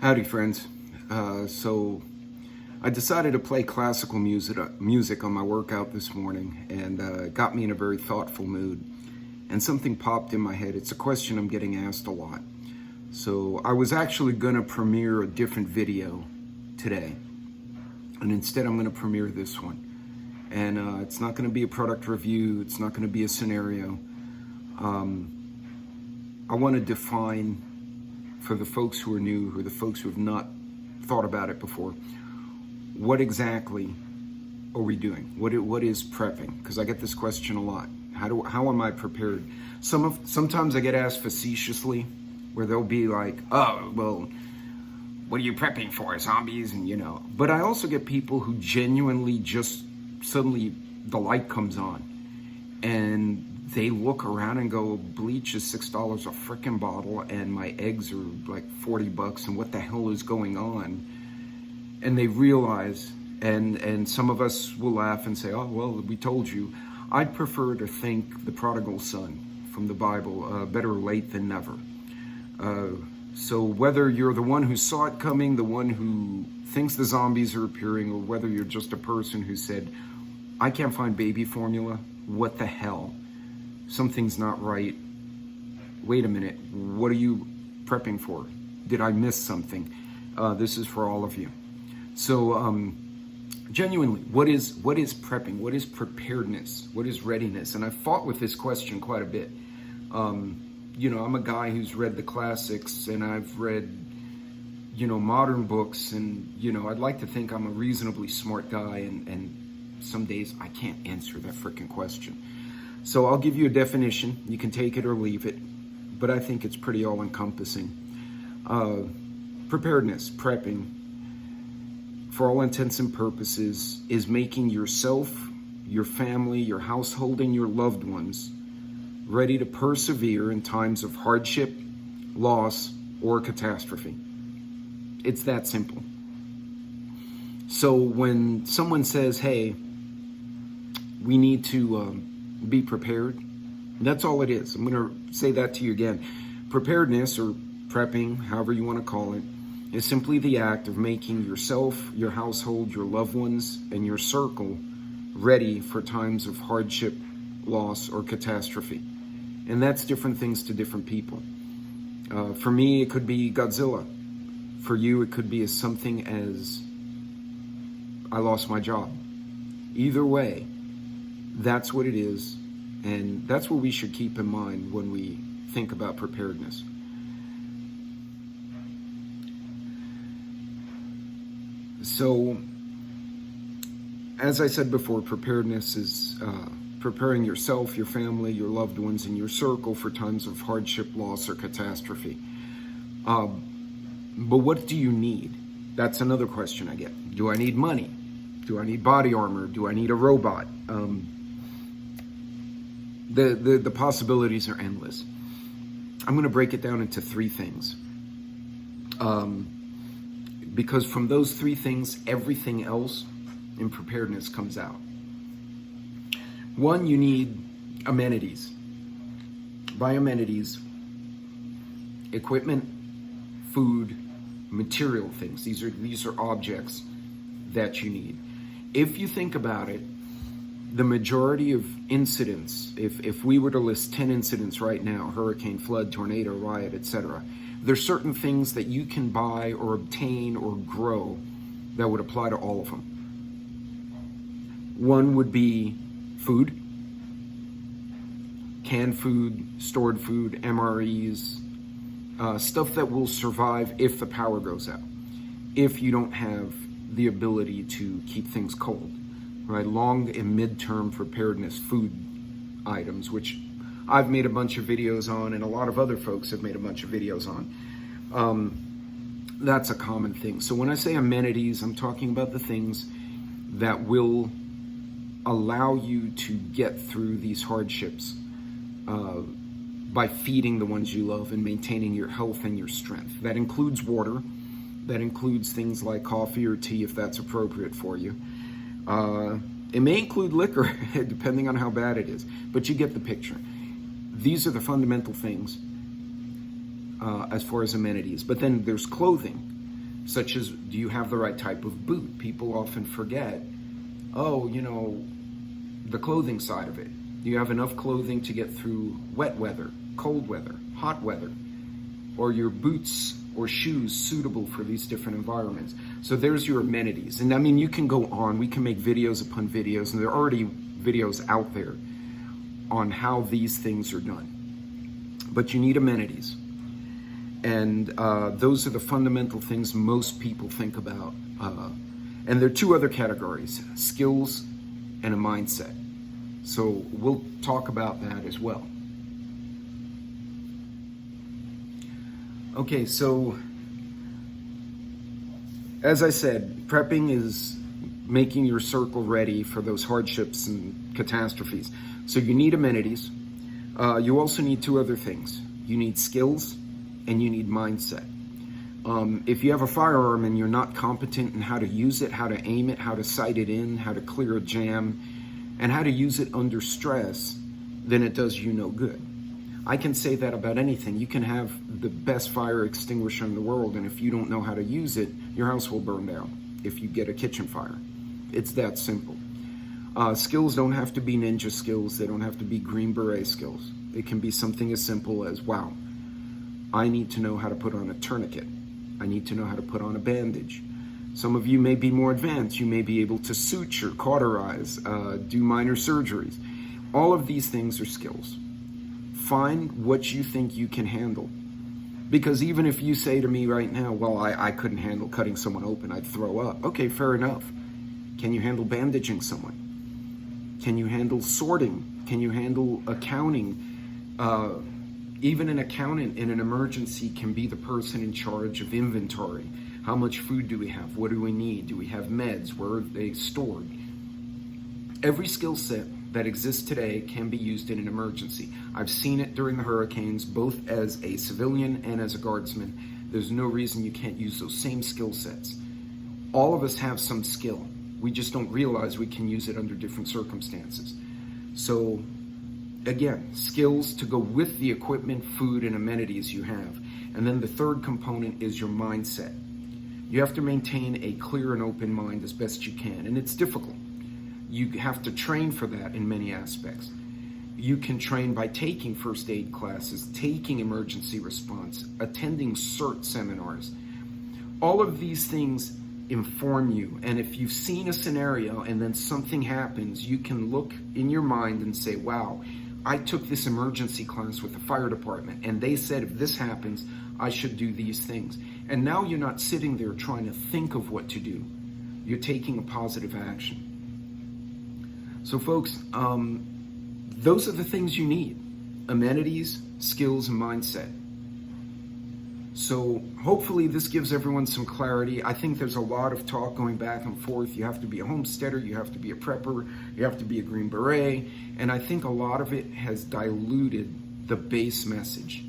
Howdy, friends. So I decided to play classical music on my workout this morning, and it got me in a very thoughtful mood. And something popped in my head. It's a question I'm getting asked a lot. So I was actually going to premiere a different video today, and instead I'm going to premiere this one. And it's not going to be a product review. It's not going to be a scenario. I want to define, for the folks who are new, or the folks who have not thought about it before, what exactly are we doing? What is prepping? Because I get this question a lot. How am I prepared? Sometimes I get asked facetiously, where they'll be like, "Oh, well, what are you prepping for? Zombies?" And But I also get people who genuinely just suddenly the light comes on, and they look around and go, bleach is $6 a frickin' bottle, and my eggs are like $40, and what the hell is going on? And they realize, and some of us will laugh and say, "Oh, well, we told you." I'd prefer to think the prodigal son from the Bible, better late than never. So whether you're the one who saw it coming, the one who thinks the zombies are appearing, or whether you're just a person who said, "I can't find baby formula, what the hell? Something's not right. Wait a minute, what are you prepping for? Did I miss something?" This is for all of you. So genuinely, what is prepping? What is preparedness? What is readiness? And I've fought with this question quite a bit. I'm a guy who's read the classics, and I've read, modern books, and, I'd like to think I'm a reasonably smart guy, and some days I can't answer that frickin' question. So I'll give you a definition. You can take it or leave it, but I think it's pretty all-encompassing. Preparedness, prepping, for all intents and purposes, is making yourself, your family, your household, and your loved ones ready to persevere in times of hardship, loss, or catastrophe. It's that simple. So when someone says, "Hey, we need to be prepared," that's all it is. I'm going to say that to you again. Preparedness, or prepping, however you want to call it, is simply the act of making yourself, your household, your loved ones, and your circle ready for times of hardship, loss, or catastrophe. And that's different things to different people. For me, it could be Godzilla. For you, it could be as something as I lost my job. Either way, that's what it is, and that's what we should keep in mind when we think about preparedness. So, as I said before, preparedness is preparing yourself, your family, your loved ones, and your circle for times of hardship, loss, or catastrophe. But what do you need? That's another question I get. Do I need money? Do I need body armor? Do I need a robot? The possibilities are endless. I'm going to break it down into three things. Because from those three things, everything else in preparedness comes out. One, you need amenities. By amenities, equipment, food, material things. These are objects that you need. If you think about it, the majority of incidents, if we were to list 10 incidents right now, hurricane, flood, tornado, riot, etc., there's certain things that you can buy or obtain or grow that would apply to all of them. One would be food, canned food, stored food, MREs, stuff that will survive if the power goes out, if you don't have the ability to keep things cold, right? Long and mid-term preparedness food items, which I've made a bunch of videos on, and a lot of other folks have made a bunch of videos on. That's a common thing. So when I say amenities, I'm talking about the things that will allow you to get through these hardships by feeding the ones you love and maintaining your health and your strength. That includes water. That includes things like coffee or tea, if that's appropriate for you. It may include liquor, depending on how bad it is, but you get the picture. These are the fundamental things as far as amenities. But then there's clothing. such as, do you have the right type of boot? People often forget, oh, you know, the clothing side of it. Do you have enough clothing to get through wet weather, cold weather, hot weather? Or your boots or shoes suitable for these different environments? So there's your amenities. And I mean, you can go on, we can make videos upon videos, and there are already videos out there on how these things are done. But you need amenities. And those are the fundamental things most people think about. And there are two other categories, skills and a mindset. So we'll talk about that as well. Okay, so as I said, prepping is making your circle ready for those hardships and catastrophes. So you need amenities. You also need two other things. You need skills and you need mindset. If you have a firearm and you're not competent in how to use it, how to aim it, how to sight it in, how to clear a jam, and how to use it under stress, then it does you no good. I can say that about anything. You can have the best fire extinguisher in the world, and if you don't know how to use it, your house will burn down if you get a kitchen fire. It's that simple. Skills don't have to be ninja skills. They don't have to be Green Beret skills. It can be something as simple as, wow, I need to know how to put on a tourniquet. I need to know how to put on a bandage. Some of you may be more advanced. You may be able to suture, cauterize, do minor surgeries. All of these things are skills. Find what you think you can handle. Because even if you say to me right now, well, I couldn't handle cutting someone open, I'd throw up. Okay, fair enough. Can you handle bandaging someone? Can you handle sorting? Can you handle accounting? Even an accountant in an emergency can be the person in charge of inventory. How much food do we have? What do we need? Do we have meds? Where are they stored? Every skill set that exists today can be used in an emergency. I've seen it during the hurricanes, both as a civilian and as a guardsman. There's no reason you can't use those same skill sets. All of us have some skill. We just don't realize we can use it under different circumstances. So again, skills to go with the equipment, food, and amenities you have. And then the third component is your mindset. You have to maintain a clear and open mind as best you can, and it's difficult. You have to train for that in many aspects. You can train by taking first aid classes, taking emergency response, attending CERT seminars. All of these things inform you, and if you've seen a scenario and then something happens, you can look in your mind and say, wow, I took this emergency class with the fire department, and they said if this happens, I should do these things. And now you're not sitting there trying to think of what to do. You're taking a positive action. So folks, those are the things you need: amenities, skills, and mindset. So hopefully this gives everyone some clarity. I think there's a lot of talk going back and forth. You have to be a homesteader, you have to be a prepper, you have to be a Green Beret, and I think a lot of it has diluted the base message,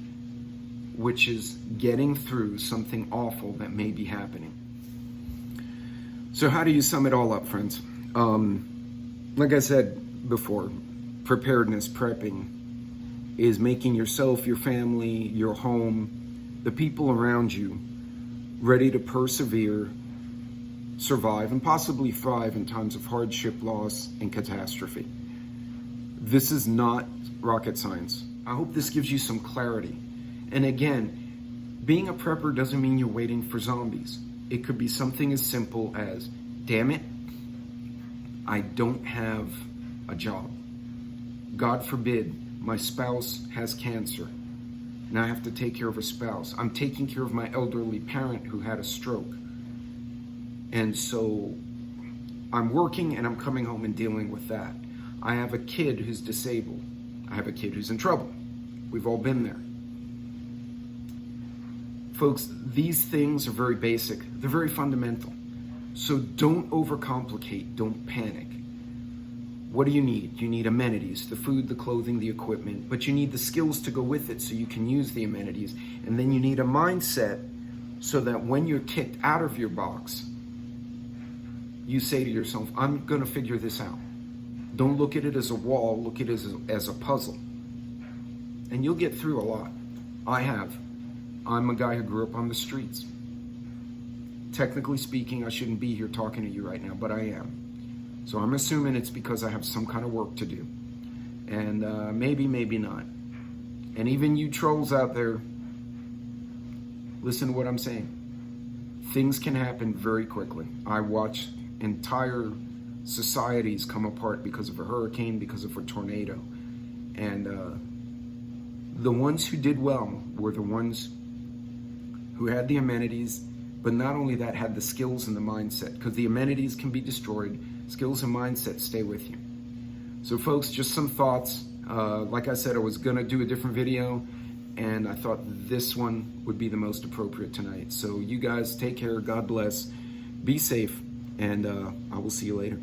which is getting through something awful that may be happening. So how do you sum it all up, friends? Like I said before, preparedness, prepping, is making yourself, your family, your home, the people around you ready to persevere, survive, and possibly thrive in times of hardship, loss, and catastrophe. This is not rocket science. I hope this gives you some clarity. And again, being a prepper doesn't mean you're waiting for zombies. It could be something as simple as, damn it, I don't have a job. God forbid, my spouse has cancer. Now I have to take care of a spouse. I'm taking care of my elderly parent who had a stroke. And so I'm working and I'm coming home and dealing with that. I have a kid who's disabled. I have a kid who's in trouble. We've all been there. Folks, these things are very basic. They're very fundamental. So don't overcomplicate, don't panic. What do you need? You need amenities, the food, the clothing, the equipment, but you need the skills to go with it so you can use the amenities. And then you need a mindset so that when you're kicked out of your box, you say to yourself, I'm gonna figure this out. Don't look at it as a wall, look at it as a puzzle. And you'll get through a lot. I have. I'm a guy who grew up on the streets. technically speaking, I shouldn't be here talking to you right now, but I am. So I'm assuming it's because I have some kind of work to do. And maybe not. And even you trolls out there, listen to what I'm saying. Things can happen very quickly. I watch entire societies come apart because of a hurricane, because of a tornado. And the ones who did well were the ones who had the amenities, but not only that, had the skills and the mindset, because the amenities can be destroyed. Skills and mindset stay with you. So folks, just some thoughts. Like I said, I was gonna do a different video, and I thought this one would be the most appropriate tonight. So you guys take care, God bless, be safe, and I will see you later.